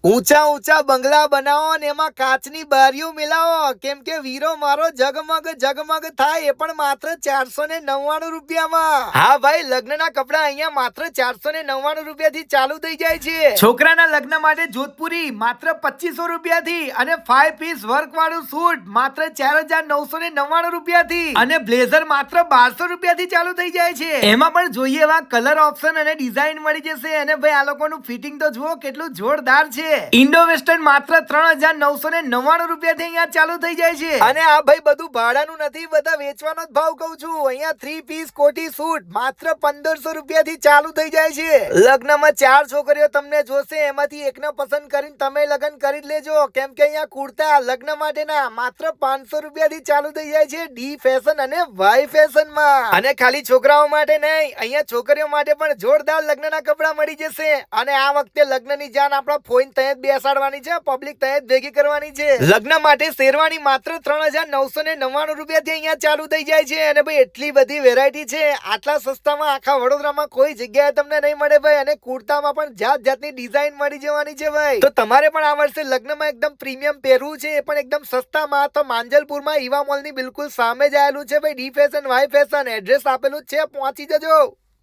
ઊંચા ઊંચા બંગલા બનાવો ને એમાં કાચની બારીઓ મિલાવો, કેમ કે વીરો મારો જગમગ જગમગ થાય એ પણ માત્ર 499 રૂપિયામાં. હા ભાઈ, લગ્નના કપડા અહીંયા માત્ર 499 રૂપિયાથી ચાલુ થઈ જાય છે. છોકરાના લગ્ન માટે જોધપુરી માત્ર 2500 રૂપિયાથી અને 5 પીસ વર્ક વાળું સૂટ માત્ર 4999 રૂપિયાથી અને બ્લેઝર માત્ર 1200 રૂપિયાથી ચાલુ થઈ જાય છે. એમાં પણ જોઈએ એવા કલર ઓપ્શન અને ડિઝાઇન મળી જશે. અને ભાઈ, આ લોકોનું ફિટિંગ તો જુઓ કેટલું જોરદાર છે. ઇન્ડો વેસ્ટર્ન માત્ર 3999 રૂપિયાથી અહીંયા ચાલુ થઈ જાય છે. અને આ ભાઈ બધું ભાડાનું નથી, બધા વેચવાનો જ ભાવ કહું છું. અહીંયા 3 પીસ કોટી સૂટ માત્ર 1500 રૂપિયાથી ચાલુ થઈ જાય છે. લગ્નમાં 4 છોકરીઓ તમને જોશે, એમાંથી એકને પસંદ કરીને તમે લગ્ન કરી જ લેજો, કેમ કે અહીંયા કુર્તા લગ્ન માટેના માત્ર 500 રૂપિયાથી ચાલુ થઈ જાય છે ડી ફેશન અને વાય ફેશનમાં. અને ખાલી છોકરાઓ માટે નહીં, અહીંયા છોકરીઓ માટે પણ જોરદાર લગ્નના કપડા મળી જશે. અને આ વખતે લગ્નની જાન આપણા ફોઈન તહેત બેસાડવાની છે, પબ્લિક તહેત ભેગી કરવાની છે. લગ્ન માટે શેરવાની માત્ર 3999 રૂપિયાથી અહીંયા ચાલુ થઈ જાય છે. અને ભાઈ, એટલી બધી વેરાયટી છે, આટલા સસ્તામાં આખા વડોદરામાં કોઈ જગ્યાએ તમને નહીં મળે ભાઈ. અને કુર્તામાં પણ જાત જાતની ડિઝાઇન મળી જવાની છે ભાઈ. તો તમારે પણ આ વર્ષે લગ્નમાં એકદમ પ્રીમિયમ પહેરવું છે, એ પણ એકદમ સસ્તામાં, તો માંજલપુરમાં ઈવા મોલની બિલકુલ સામે જ આવેલું છે ભાઈ D fashion Y fashion. Address આપેલું છે, પહોંચી જજો.